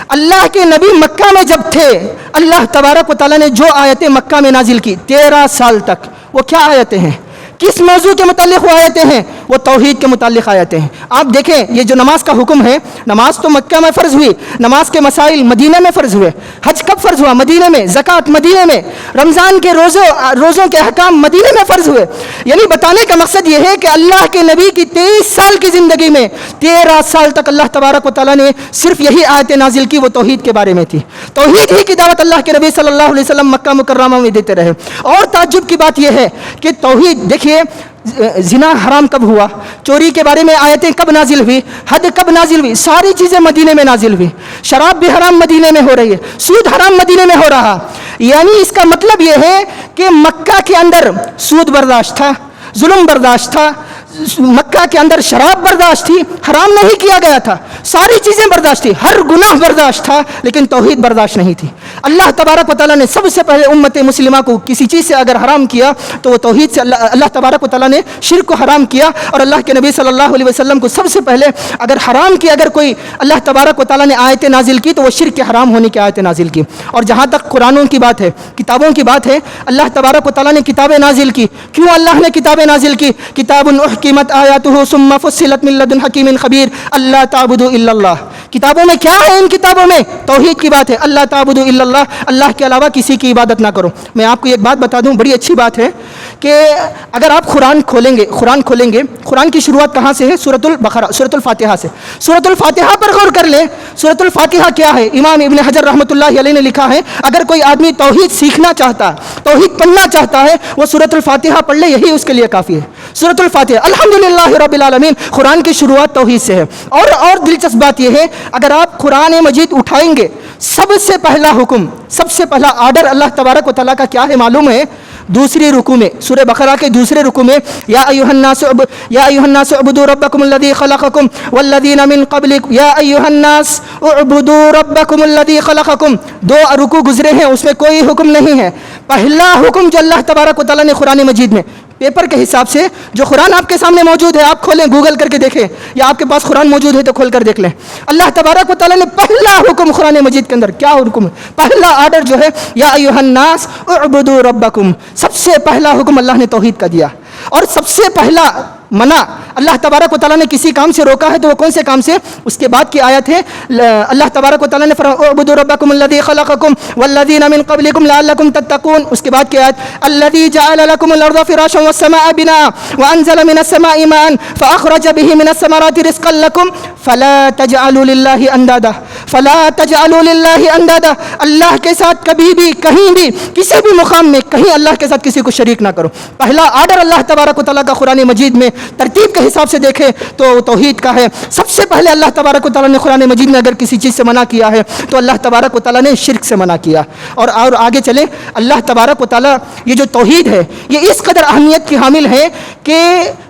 اللہ کے نبی مکہ میں جب تھے, اللہ تبارک و تعالیٰ نے جو آیتیں مکہ میں نازل کی 13 سال تک, وہ کیا آیتیں ہیں؟ کس موضوع کے متعلق وہ آیتیں ہیں؟ وہ توحید کے متعلق آیتیں ہیں. آپ دیکھیں یہ جو نماز کا حکم ہے، نماز تو مکہ میں فرض ہوئی، نماز کے مسائل مدینہ میں فرض ہوئے. حج کب فرض ہوا؟ مدینہ میں. زکوٰۃ مدینہ میں. رمضان کے روزوں کے احکام مدینہ میں فرض ہوئے. یعنی بتانے کا مقصد یہ ہے کہ اللہ کے نبی کی 23 سال کی زندگی میں 13 سال تک اللہ تبارک و تعالیٰ نے صرف یہی آیتیں نازل کی، وہ توحید کے بارے میں تھی. توحید ہی کی دعوت اللہ کے نبی صلی اللہ علیہ وسلم مکہ مکرمہ میں دیتے رہے. اور تعجب کی بات یہ ہے کہ توحید، دیکھیے زنا حرام کب ہوا، چوری کے بارے میں آیتیں کب نازل ہوئی، حد کب نازل ہوئی، ساری چیزیں مدینے میں نازل ہوئی. شراب بھی حرام مدینے میں ہو رہی ہے، سود حرام مدینے میں ہو رہا. یعنی اس کا مطلب یہ ہے کہ مکہ کے اندر سود برداشت تھا، ظلم برداشت تھا، مکہ کے اندر شراب برداشت تھی، حرام نہیں کیا گیا تھا، ساری چیزیں برداشت تھی، ہر گناہ برداشت تھا، لیکن توحید برداشت نہیں تھی. اللہ تبارک و تعالیٰ نے سب سے پہلے امت مسلمہ کو کسی چیز سے اگر حرام کیا تو وہ توحید سے اللہ تبارک و تعالیٰ نے شرک کو حرام کیا. اور اللہ کے نبی صلی اللہ علیہ وسلم کو سب سے پہلے اگر حرام کی اگر کوئی اللہ تبارک و تعالیٰ نے آیتیں نازل کی تو وہ شرک کے حرام ہونے کی آیتیں نازل کی. اور جہاں تک قرآنوں کی بات ہے، کتابوں کی بات ہے، اللہ تبارک و تعالیٰ نے کتابیں نازل کی. کیوں اللہ نے کتابیں نازل کی؟ کتاب احکمت آیاتہ ثم فصلت من لدن حکیم خبیر اللہ تعبدوا الا اللہ. کتابوں میں کیا ہے؟ ان کتابوں میں توحید کی بات ہے، اللہ تعبدوا الا اللہ، اللہ کے علاوہ کسی کی عبادت نہ کرو. میں آپ کو ایک بات بتا دوں، بڑی اچھی بات ہے کہ اگر آپ قرآن کھولیں گے، قرآن کی شروعات کہاں سے ہے؟ سورۃ البقرہ، سورۃ الفاتحہ سے. سورۃ الفاتحہ پر غور کر لیں. سورۃ الفاتحہ کیا ہے؟ امام ابن حجر رحمۃ اللہ علیہ نے لکھا ہے اگر کوئی آدمی توحید سیکھنا چاہتا ہے، توحید پڑھنا چاہتا ہے، وہ سورۃ الفاتحہ پڑھ لے، یہی اس کے لیے کافی ہے. سورۃ الفاتحہ الحمدللہ رب العالمین، قرآن کی شروعات توحید سے ہے. اور دلچسپ بات یہ ہے اگر آپ قرآن مجید اٹھائیں گے، سب سے پہلا حکم، سب سے پہلا آرڈر اللہ تبارک و تعالیٰ کا کیا ہے معلوم ہے؟ دوسری رکوع میں، سورہ بقرہ کے دوسرے رکوع میں یا ایھا الناس اعبدوا ربکم الذی خلقکم والذین من قبلکم یا ایھا الناس اعبدوا ربکم الذی خلقکم. 2 رکوع گزرے ہیں، اس میں کوئی حکم نہیں ہے. پہلا حکم جو اللہ تبارک و تعالیٰ نے قرآن مجید میں پیپر کے حساب سے، جو قرآن آپ کے سامنے موجود ہے، آپ کھولیں، گوگل کر کے دیکھیں، یا آپ کے پاس قرآن موجود ہے تو کھول کر دیکھ لیں. اللہ تبارک و تعالیٰ نے پہلا حکم قرآن مجید کے اندر کیا حکم ہے؟ پہلا آرڈر جو ہے یا ایھا الناس اعبدوا ربکم، سب سے پہلا حکم اللہ نے توحید کا دیا. اور سب سے پہلا منع اللہ تبارک و تعالیٰ نے کسی کام سے روکا ہے تو وہ کون سے کام سے؟ اس کے بعد کی آیت ہے اللہ تبارک و تعالیٰ نے فرمایا اعبدوا ربکم الذی خلقکم والذین من قبلکم لعلکم تتقون. اس کے بعد کی آیت الذی جعل لکم الارض فراشا والسماء بناء وانزل من السماء ماء فاخرج به من الثمرات رزقا لکم فلا تجعلوا للہ اندادا اللہ کے ساتھ کبھی بھی کہیں بھی کسی بھی مقام میں کہیں اللہ کے ساتھ کسی کو شریک نہ کرو. پہلا آرڈر اللہ تبارک و تعالیٰ کا قرآن مجید میں ترتیب کے حساب سے دیکھیں تو توحید کا ہے. سب سے پہلے اللہ تبارک و تعالیٰ نے قرآن مجید میں اگر کسی چیز سے منع کیا ہے تو اللہ تبارک و تعالیٰ نے شرک سے منع کیا. اور آگے چلیں، اللہ تبارک و تعالیٰ یہ جو توحید ہے یہ اس قدر اہمیت کی حامل ہے کہ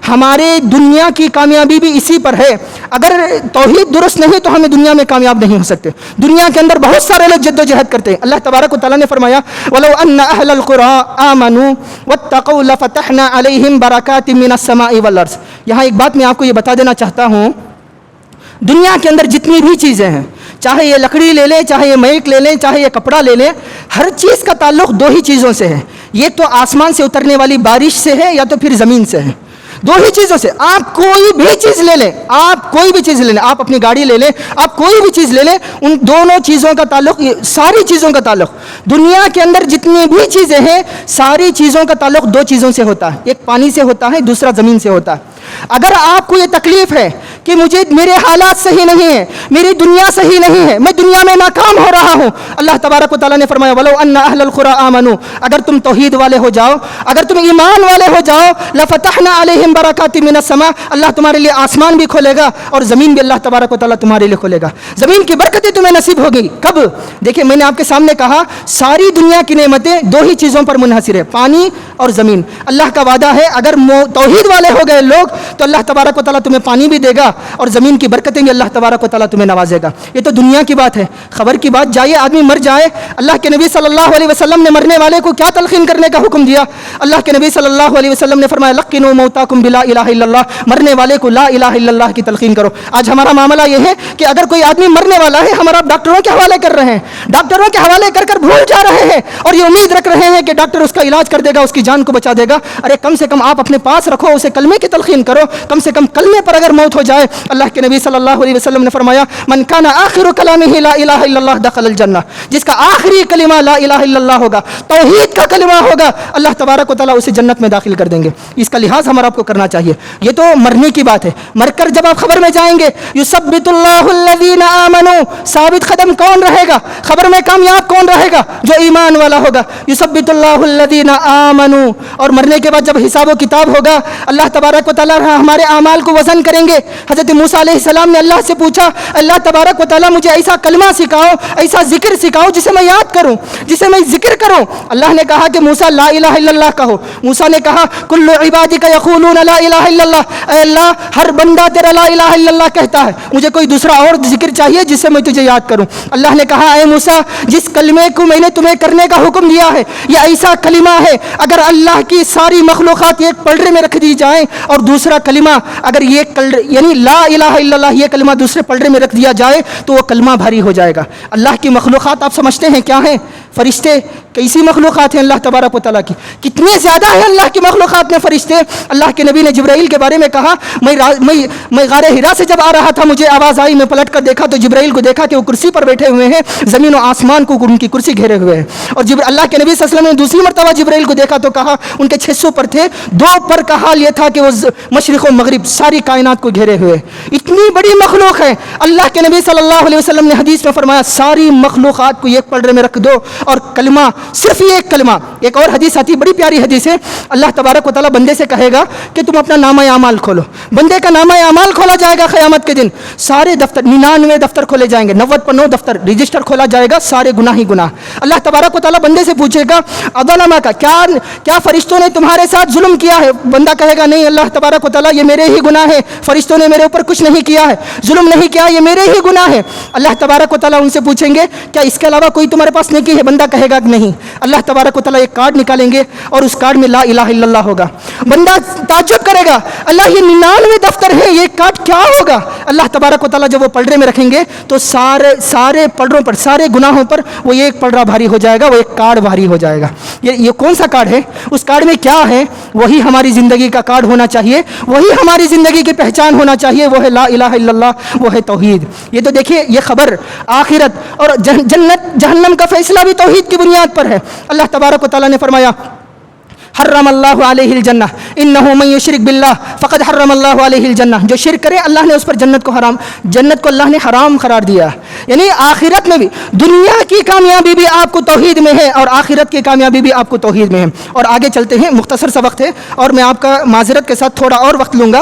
ہمارے دنیا کی کامیابی بھی اسی پر ہے. اگر توحید درست نہیں تو ہمیں دنیا میں کامیاب نہیں ہو سکتے. دنیا کے اندر بہت سارے لوگ جد و جہد کرتے ہیں. اللہ تبارک و تعالیٰ نے فرمایا وَلَوْ أَنَّ أَهْلَ الْقُرَىٰ آمَنُوا وَاتَّقَوْا لَفَتَحْنَا عَلَيْهِمْ بَرَكَاتٍ مِّنَ السَّمَاءِ وَالْأَرْضِ. یہاں ایک بات میں آپ کو یہ بتا دینا چاہتا ہوں، دنیا کے اندر جتنی بھی چیزیں ہیں، چاہے یہ لکڑی لے لیں، چاہے یہ میک لے لیں، چاہے یہ کپڑا لے لیں، ہر چیز کا تعلق 2 ہی چیزوں سے ہے. یہ تو آسمان سے اترنے والی بارش سے ہے یا تو پھر زمین سے ہے. 2 ہی چیزوں سے. آپ کوئی بھی چیز لے لیں، آپ اپنی گاڑی لے لیں، آپ کوئی بھی چیز لے لیں، ان دونوں چیزوں کا تعلق، ساری چیزوں کا تعلق، دنیا کے اندر جتنی بھی چیزیں ہیں ساری چیزوں کا تعلق 2 چیزوں سے ہوتا ہے. ایک پانی سے ہوتا ہے، دوسرا زمین سے ہوتا ہے. اگر آپ کو یہ تکلیف ہے کہ میرے حالات صحیح نہیں ہیں، میری دنیا صحیح نہیں ہے، میں دنیا میں ناکام ہو رہا ہوں، اللہ تبارک و تعالیٰ نے فرمایا وَلَوْ أَنَّ أَهْلَ الْقُرَىٰ آمَنُوا، اگر تم توحید والے ہو جاؤ، اگر تم ایمان والے ہو جاؤ، لَفَتَحْنَا عَلَيْهِمْ بَرَكَاتٍ مِّنَ السَّمَاءِ، اللہ تمہارے لیے آسمان بھی کھولے گا اور زمین بھی اللہ تبارک و تعالیٰ تمہارے لیے کھولے گا. زمین کی برکتیں تمہیں نصیب ہوگی. کب؟ دیکھیں میں نے آپ کے سامنے کہا ساری دنیا کی نعمتیں 2 ہی چیزوں پر منحصر ہے، پانی اور زمین. اللہ کا وعدہ ہے اگر توحید والے ہو گئے لوگ تو اللہ تبارک و تعالیٰ تمہیں پانی بھی دے گا اور زمین کی برکتیں بھی اللہ تبارک و تعالیٰ تمہیں نوازے گا. یہ تو دنیا کی بات ہے. خبر کی بات جائے آدمی مر جائے, اللہ کے نبی صلی اللہ علیہ وسلم نے مرنے والے کو کیا تلقین کرنے کا حکم دیا. اللہ کے نبی صلی اللہ علیہ وسلم نے فرمایا لقنوا موتاکم بلا الہ الا اللہ, مرنے والے کو لا الہ الا اللہ کی تلقین کرو. آج ہمارا معاملہ یہ ہے کہ اگر کوئی آدمی مرنے والا ہے, ہمارا ڈاکٹروں کے حوالے کر رہے ہیں, ڈاکٹروں کے حوالے کر کر بھول جا رہے ہیں اور یہ امید رکھ رہے ہیں کہ ڈاکٹر اس کا علاج کر دے گا, اس کی جان کو بچا دے گا. ارے کم سے کم آپ اپنے پاس رکھو, اسے کلمے کی تلقین کرو, کم سے کم کلمے پر اگر موت ہو جائے. اللہ کے نبی صلی اللہ علیہ وسلم نے فرمایا من کان آخر کلامہ لا الہ الا اللہ دخل الجنہ, جس کا آخری کلمہ لا الہ الا اللہ ہوگا, توحید کا کلمہ ہوگا, اللہ تبارک و تعالیٰ اسے جنت میں داخل کر دیں گے. اس کا لحاظ ہمارا آپ کو کرنا چاہیے. یہ تو مرنے کی بات ہے. مر کر جب آپ خبر میں جائیں گے یثبت اللہ الذین آمنوا, ثابت قدم کون رہے گا, خبر میں کامیاب کون رہے گا, جو ایمان والا ہوگا. یثبت اللہ الذین آمنوا, اور مرنے کے بعد جب حساب و کتاب ہوگا اللہ تبارک و تعالیٰ ہمارے اعمال کو وزن کریں گے. حضرت موسیٰ علیہ السلام نے اللہ سے پوچھا اللہ تبارک و تعالیٰ مجھے ایسا کلمہ سکھاؤ, ایسا ذکر سکھاؤ جسے میں یاد کروں, جسے میں ذکر کروں. اللہ نے کہا کہ موسیٰ لا الہ الا اللہ کہو. موسیٰ نے کہا کل عبادک یقولون لا الہ الا اللہ, اے اللہ ہر بندہ تیرا لا الہ الا اللہ کہتا ہے, مجھے کوئی دوسرا اور ذکر چاہیے جس سے میں تجھے یاد کروں. اللہ نے کہا اے موسیٰ جس کلمے کو میں نے تمہیں کرنے کا حکم دیا ہے یہ ایسا کلمہ ہے اگر اللہ کی ساری مخلوقات ایک پلڑے میں رکھ دی جائیں اور دوسرا کلمہ اگر یہ یعنی لا الہ الا اللہ یہ کلمہ دوسرے پلڑے میں رکھ دیا جائے تو وہ کلمہ بھاری ہو جائے گا. اللہ کی مخلوقات آپ سمجھتے ہیں کیا ہیں؟ فرشتے کیسی مخلوقات ہیں اللہ تبارک و تعالیٰ کی, کتنے زیادہ ہیں اللہ کی مخلوقات میں فرشتے. اللہ کے نبی نے جبرائیل کے بارے میں کہا میں غار حرا سے جب آ رہا تھا مجھے آواز آئی, میں پلٹ کر دیکھا تو جبرائیل کو دیکھا کہ وہ کرسی پر بیٹھے ہوئے ہیں, زمین و آسمان کو ان کی کرسی گھیرے ہوئے ہیں. اور اللہ کے نبی صلی اللہ علیہ وسلم نے دوسری مرتبہ جبرائیل کو دیکھا تو کہا ان کے 600 پر تھے, 2 پر کا حال یہ تھا کہ وہ مشرق و مغرب ساری کائنات کو گھیرے ہوئے. اتنی بڑی مخلوق ہے. اللہ کے نبی صلی اللہ علیہ وسلم نے حدیث میں فرمایا ساری مخلوقات کو ایک پلڑے میں رکھ دو اور کلمہ صرف یہ ایک کلمہ. ایک اور حدیث آتی بڑی پیاری حدیث ہے, اللہ تبارک و تعالیٰ بندے سے کہے گا کہ تم اپنا نامہ اعمال کھولو. بندے کا نامہ اعمال کھولا جائے گا قیامت کے دن, سارے دفتر 99 دفتر کھولے جائیں گے, 90 پر 9 دفتر رجسٹر کھولا جائے گا, سارے گناہ ہی گناہ. اللہ تبارک و تعالیٰ بندے سے پوچھے گا اظلم کا کیا فرشتوں نے تمہارے ساتھ ظلم کیا ہے؟ بندہ کہے گا نہیں اللہ تبارک و تعالیٰ یہ میرے ہی گناہ ہے, فرشتوں نے میرے اوپر کچھ نہیں کیا ہے, ظلم نہیں کیا, یہ میرے ہی گناہ ہے. اللہ تبارک و تعالیٰ ان سے پوچھیں گے کیا اس کے علاوہ کوئی تمہارے پاس نیکی ہے؟ بندہ کہے گا کہ نہیں. اللہ تبارک و تعالیٰ ایک کارڈ نکالیں گے اور اس کارڈ میں لا الہ الا اللہ ہوگا. بندہ تعجب کرے گا اللہ یہ 99 دفتر ہے, یہ کارڈ کیا ہوگا؟ اللہ تبارک و تعالیٰ جب وہ پلڑے میں رکھیں گے تو سارے پلڑوں پر سارے گناہوں پر وہ ایک پلڑا بھاری ہو جائے گا, وہ ایک کارڈ بھاری ہو جائے گا. یہ کون سا کارڈ ہے؟ اس کارڈ میں کیا ہے؟ وہی ہماری زندگی کا کارڈ ہونا چاہیے, وہی ہماری زندگی کی پہچان ہونا چاہیے, وہ ہے لا الہ الا اللہ, وہ ہے توحید. یہ تو دیکھیے یہ خبر آخرت اور جنت جہنم کا فیصلہ بھی توحید کی بنیاد پر ہے. اللہ تبارک و تعالیٰ نے فرمایا حرم اللہ علیہ الجنہ انہ من یشرک باللہ فقد حرم اللہ علیہ الجنہ, جو شرک کرے اللہ نے اس پر جنت کو اللہ نے حرام قرار دیا. یعنی آخرت میں بھی دنیا کی کامیابی بھی آپ کو توحید میں ہے اور آخرت کی کامیابی بھی آپ کو توحید میں ہے. اور آگے چلتے ہیں, مختصر سا وقت ہے اور میں آپ کا معذرت کے ساتھ تھوڑا اور وقت لوں گا.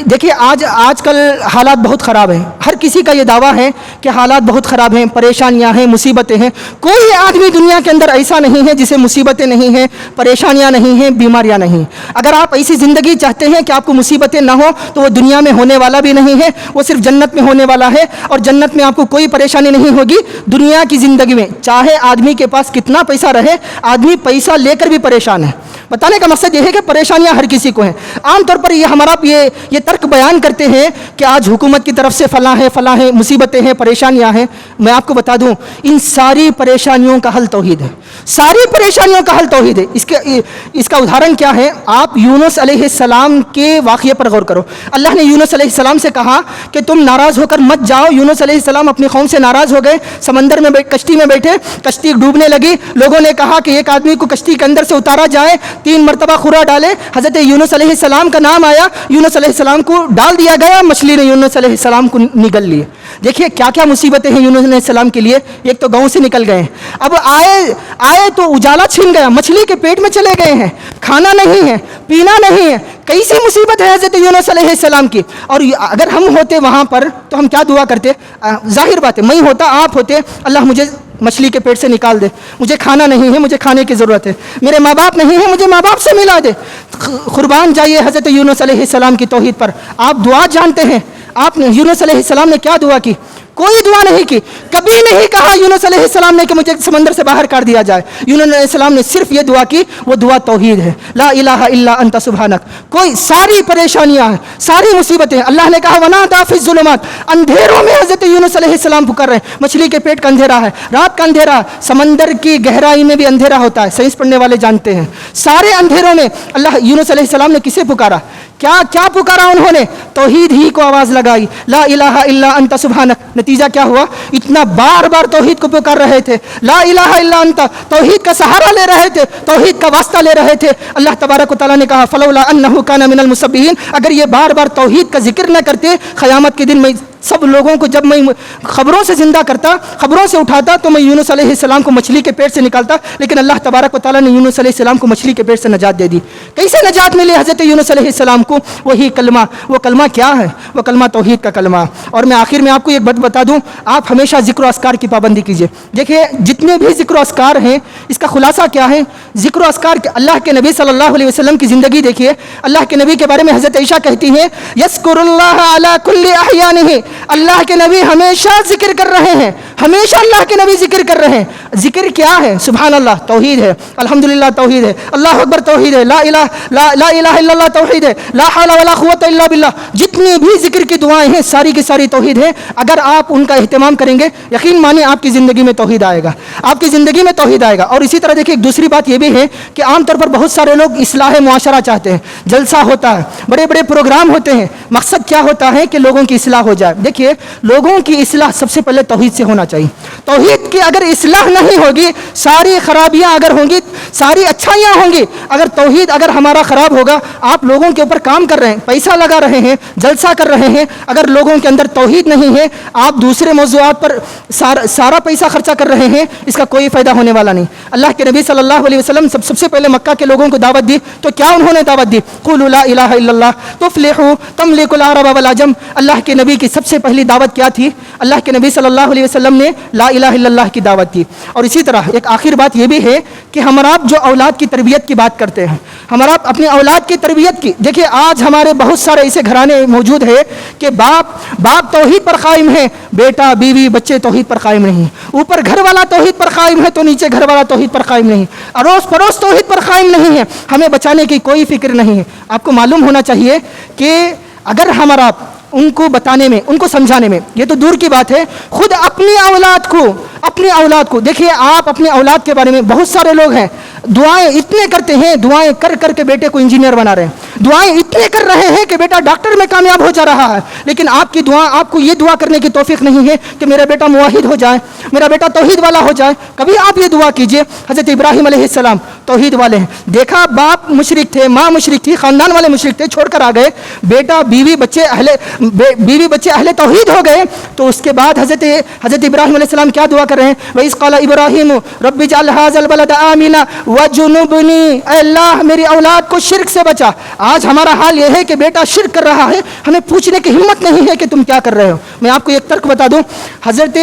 دیکھیے آج کل حالات بہت خراب ہیں, ہر کسی کا یہ دعویٰ ہے کہ حالات بہت خراب ہیں, پریشانیاں ہیں, مصیبتیں ہیں. کوئی آدمی دنیا کے اندر ایسا نہیں ہے جسے مصیبتیں نہیں ہیں, پریشانیاں نہیں ہیں, بیماریاں نہیں. اگر آپ ایسی زندگی چاہتے ہیں کہ آپ کو مصیبتیں نہ ہو تو وہ دنیا میں ہونے والا بھی نہیں ہے, وہ صرف جنت میں ہونے والا ہے. اور جنت میں آپ کو کوئی پریشانی نہیں ہوگی. دنیا کی زندگی میں چاہے آدمی کے پاس کتنا پیسہ رہے, آدمی پیسہ لے کر بھی پریشان ہے. بتانے کا مقصد یہ ہے کہ پریشانیاں ہر کسی کو ہیں. عام طور پر یہ ترک بیان کرتے ہیں کہ آج حکومت کی طرف سے فلاں ہے, مصیبتیں ہیں, پریشانیاں ہیں. میں آپ کو بتا دوں ان ساری پریشانیوں کا حل توحید ہے, ساری پریشانیوں کا حل توحید ہے. اس کا ادھارن کیا ہے؟ آپ یونس علیہ السلام کے واقعے پر غور کرو. اللہ نے یونس علیہ السلام سے کہا کہ تم ناراض ہو کر مت جاؤ. یونس علیہ السلام اپنی قوم سے ناراض ہو گئے, سمندر میں کشتی میں بیٹھے, کشتی ڈوبنے لگی. لوگوں نے کہا کہ ایک آدمی کو کشتی کے اندر سے اتارا جائے, 3 مرتبہ خورا ڈالے. حضرت یونس علیہ السلام کا نام آیا, یونس علیہ السلام کو ڈال دیا گیا, مچھلی نے یونس علیہ السلام کو نگل لی. دیکھیے کیا کیا مصیبتیں ہیں یونس علیہ السلام کے لیے. ایک تو گاؤں سے نکل گئے, اب آئے تو اجالا چھن گیا, مچھلی کے پیٹ میں چلے گئے ہیں, کھانا نہیں ہے, پینا نہیں ہے. کیسی مصیبت ہے حضرت یونس علیہ السلام کی. اور اگر ہم ہوتے وہاں پر تو ہم کیا دعا کرتے؟ ظاہر بات ہے میں ہوتا, آپ ہوتے, اللہ مجھے مچھلی کے پیٹ سے نکال دے, مجھے کھانا نہیں ہے, مجھے کھانے کی ضرورت ہے, میرے ماں باپ نہیں ہیں, مجھے ماں باپ سے ملا دے. قربان جائیے حضرت یونس علیہ السلام کی توحید پر. آپ دعا جانتے ہیں, آپ نے یونس علیہ السلام نے کیا دعا کی؟ کوئی دعا نہیں کی. کبھی نہیں کہا یونس علیہ السلام نے کہ مجھے سمندر سے باہر کر دیا جائے. یونس علیہ السلام نے صرف یہ دعا کی, وہ دعا توحید ہے, لا الہ الا انت سبحانک. کوئی ساری پریشانیاں ہیں, ساری مصیبتیں, اللہ نے کہا ونادیٰ فی الظلمات, اندھیروں میں حضرت یونس علیہ السلام پکار رہے ہیں. مچھلی کے پیٹ کا اندھیرا ہے, رات کا اندھیرا ہے, سمندر کی گہرائی میں بھی اندھیرا ہوتا ہے, سائنس پڑھنے والے جانتے ہیں. سارے اندھیروں میں اللہ یونس علیہ السلام نے کسے پکارا؟ کیا پکارا انہوں نے؟ توحید ہی کو آواز لگائی, لا الہ الا انت سبحانک. نتیجہ کیا ہوا؟ اتنا بار بار توحید کو پکار رہے تھے, لا الہ الا انت, توحید کا سہارا لے رہے تھے, توحید کا واسطہ لے رہے تھے. اللہ تبارک و تعالیٰ نے کہا فلولا انہ کان من المسبحین, اگر یہ بار بار توحید کا ذکر نہ کرتے, قیامت کے دن میں سب لوگوں کو جب میں خبروں سے زندہ کرتا, خبروں سے اٹھاتا, تو میں یونس علیہ السلام کو مچھلی کے پیٹ سے نکالتا. لیکن اللہ تبارک و تعالیٰ نے یونس علیہ السلام کو مچھلی کے پیٹ سے نجات دے دی. کیسے نجات ملی حضرت یونس علیہ السلام کو؟ وہی کلمہ. وہ کلمہ کیا ہے؟ وہ کلمہ توحید کا کلمہ. اور میں آخر میں آپ کو ایک بات بتا دوں, آپ ہمیشہ ذکر و اذکار کی پابندی کیجیے. دیکھیے جتنے بھی ذکر و اذکار ہیں, اس کا خلاصہ کیا ہے؟ ذکر و اذکار اللہ کے نبی صلی اللہ علیہ وسلم کی زندگی دیکھیے. اللہ کے نبی کے بارے میں حضرت عائشہ کہتی ہیں یذکر اللہ علی کل احیانہ, اللہ کے نبی ہمیشہ ذکر کر رہے ہیں, ہمیشہ اللہ کے نبی ذکر کر رہے ہیں. ذکر کیا ہے؟ سبحان اللہ توحید ہے, الحمدللہ توحید ہے, اللہ اکبر توحید ہے, لا الہ الا اللہ توحید ہے, لا حول ولا قوت الا باللہ. جتنی بھی ذکر کی دعائیں ہیں ساری کی ساری توحید ہیں. اگر آپ ان کا اہتمام کریں گے, یقین مانیں آپ کی زندگی میں توحید آئے گا, آپ کی زندگی میں توحید آئے گا. اور اسی طرح دیکھیے ایک دوسری بات یہ بھی ہے کہ عام طور پر بہت سارے لوگ اصلاح معاشرہ چاہتے ہیں, جلسہ ہوتا ہے, بڑے بڑے پروگرام ہوتے ہیں. مقصد کیا ہوتا ہے؟ کہ لوگوں کی اصلاح ہو جائے. دیکھیے لوگوں کی اصلاح سب سے پہلے توحید سے ہونا چاہیے. توحید کی اگر اصلاح نہیں ہوگی, ساری خرابیاں اگر ہوں گی, ساری اچھائیاں ہوں گی, اگر توحید اگر ہمارا خراب ہوگا, آپ لوگوں کے اوپر کام کر رہے ہیں, پیسہ لگا رہے ہیں, جلسہ کر رہے ہیں, اگر لوگوں کے اندر توحید نہیں ہے, آپ دوسرے موضوعات پر سارا پیسہ خرچہ کر رہے ہیں, اس کا کوئی فائدہ ہونے والا نہیں. اللہ کے نبی صلی اللہ علیہ وسلم سب سے پہلے مکہ کے لوگوں کو دعوت دی, تو کیا انہوں نے دعوت دی؟ قولوا لا الہ الا اللہ تفلحوا تملکوا العرب والعجم. اللہ کے نبی کی سب سے پہلی دعوت کیا تھی؟ اللہ کے نبی صلی اللہ علیہ وسلم نے لا الہ الا اللہ کی دعوت کی. اور اسی طرح ایک آخر بات یہ بھی ہے کہ ہم آپ جو اولاد کی تربیت کی بات کرتے ہیں, ہم آپ اپنی اولاد کی تربیت کی, دیکھیے آج ہمارے بہت سارے ایسے گھرانے موجود ہیں کہ باپ توحید پر قائم ہے, بیٹا بیوی بچے توحید پر قائم نہیں. اوپر گھر والا توحید پر قائم ہے تو نیچے گھر والا توحید پر قائم نہیں, اڑوس پڑوس توحید پر قائم نہیں ہے. ہمیں بچانے کی کوئی فکر نہیں ہے. آپ کو معلوم ہونا چاہیے کہ اگر ہم آپ ان کو بتانے میں, ان کو سمجھانے میں, یہ تو دور کی بات ہے, خود اپنی اولاد کو دیکھیے. آپ اپنی اولاد کے بارے میں, بہت سارے لوگ ہیں دعائیں اتنے کرتے ہیں, دعائیں کر کے بیٹے کو انجینئر بنا رہے ہیں, دعائیں اتنے کر رہے ہیں کہ بیٹا ڈاکٹر میں کامیاب ہو جا رہا ہے. لیکن آپ کی دعا, آپ کو یہ دعا کرنے کی توفیق نہیں ہے کہ میرا بیٹا موحد ہو جائے, میرا بیٹا توحید والا ہو جائے. کبھی آپ یہ دعا کیجئے. حضرت ابراہیم علیہ السلام توحید والے ہیں, دیکھا باپ مشرک تھے, ماں مشرک تھی, خاندان والے مشرک تھے, چھوڑ کر آ گئے, بیٹا بیوی بچے اہل توحید ہو گئے. تو اس کے بعد حضرت ابراہیم علیہ السلام کیا دعا کر رہے ہیں؟ وَإِذْ قَالَ إِبْرَاهِيمُ رَبِّ اجْعَلْ هَٰذَا الْبَلَدَ آمِنًا وَاجْنُبْنِي, اے اللہ میری اولاد کو شرک سے بچا. آج ہمارا حال یہ ہے کہ بیٹا شرک کر رہا ہے, ہمیں پوچھنے کی ہمت نہیں ہے کہ تم کیا کر رہے ہو. میں آپ کو ایک ترک بتا دوں, حضرت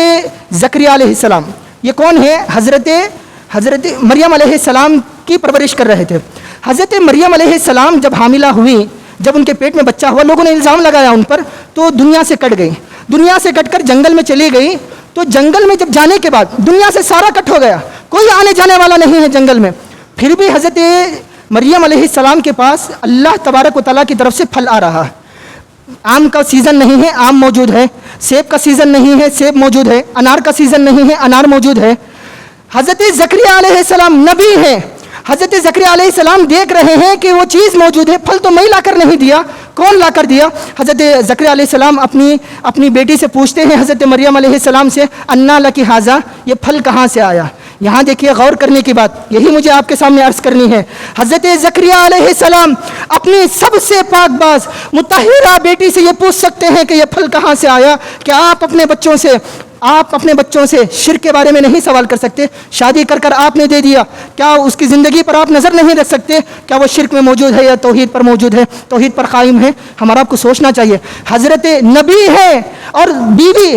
زکریا علیہ السلام یہ کون ہے؟ حضرت مریم علیہ السلام کی پرورش کر رہے تھے. حضرت مریم علیہ السلام جب حاملہ ہوئی, جب ان کے پیٹ میں بچہ ہوا, لوگوں نے الزام لگایا ان پر, تو دنیا سے کٹ گئی. دنیا سے کٹ کر جنگل میں چلی گئی. تو جنگل میں جب جانے کے بعد دنیا سے سارا کٹ ہو گیا, کوئی آنے جانے والا نہیں ہے جنگل میں. پھر بھی حضرت مریم علیہ السلام کے پاس اللہ تبارک و تعالیٰ کی طرف سے پھل آ رہا ہے. آم کا سیزن نہیں ہے, آم موجود ہے. سیب کا سیزن نہیں ہے, سیب موجود ہے. انار کا سیزن نہیں ہے, انار موجود ہے. حضرت زکریا علیہ السلام نبی ہیں. حضرت زکریا علیہ السلام دیکھ رہے ہیں کہ وہ چیز موجود ہے, پھل تو میں لا کر نہیں دیا, کون لا کر دیا؟ حضرت زکریا علیہ السلام اپنی بیٹی سے پوچھتے ہیں, حضرت مریم علیہ السلام سے, انا لکی ھذا, یہ پھل کہاں سے آیا؟ یہاں دیکھیے غور کرنے کی بات, یہی مجھے آپ کے سامنے عرض کرنی ہے. حضرت زکریا علیہ السلام اپنی سب سے پاک باز مطہرہ بیٹی سے یہ پوچھ سکتے ہیں کہ یہ پھل کہاں سے آیا. کیا آپ اپنے بچوں سے شرک کے بارے میں نہیں سوال کر سکتے؟ شادی کر آپ نے دے دیا, کیا اس کی زندگی پر آپ نظر نہیں رکھ سکتے؟ کیا وہ شرک میں موجود ہے یا توحید پر موجود ہے, توحید پر قائم ہے؟ ہمارا آپ کو سوچنا چاہیے. حضرت نبی ہے اور بیوی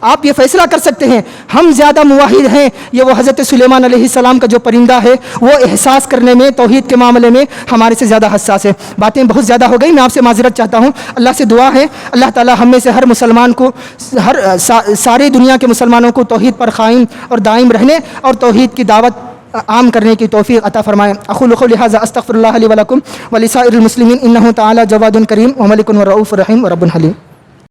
آپ یہ فیصلہ کر سکتے ہیں ہم زیادہ موحد ہیں یہ وہ حضرت سلیمان علیہ السلام کا جو پرندہ ہے وہ احساس کرنے میں توحید کے معاملے میں ہمارے سے زیادہ حساس ہے. باتیں بہت زیادہ ہو گئی, میں آپ سے معذرت چاہتا ہوں. اللہ سے دعا ہے اللہ تعالی ہم میں سے ہر مسلمان کو ساری دنیا کے مسلمانوں کو توحید پر قائم اور دائم رہنے اور توحید کی دعوت عام کرنے کی توفیق عطا فرمائیں. اقول قولی ھذا استغفر اللہ لی ولکم ولسائر المسلمین انہ تعالی جواد کریم وملک ورؤوف رحیم ورب حلیم.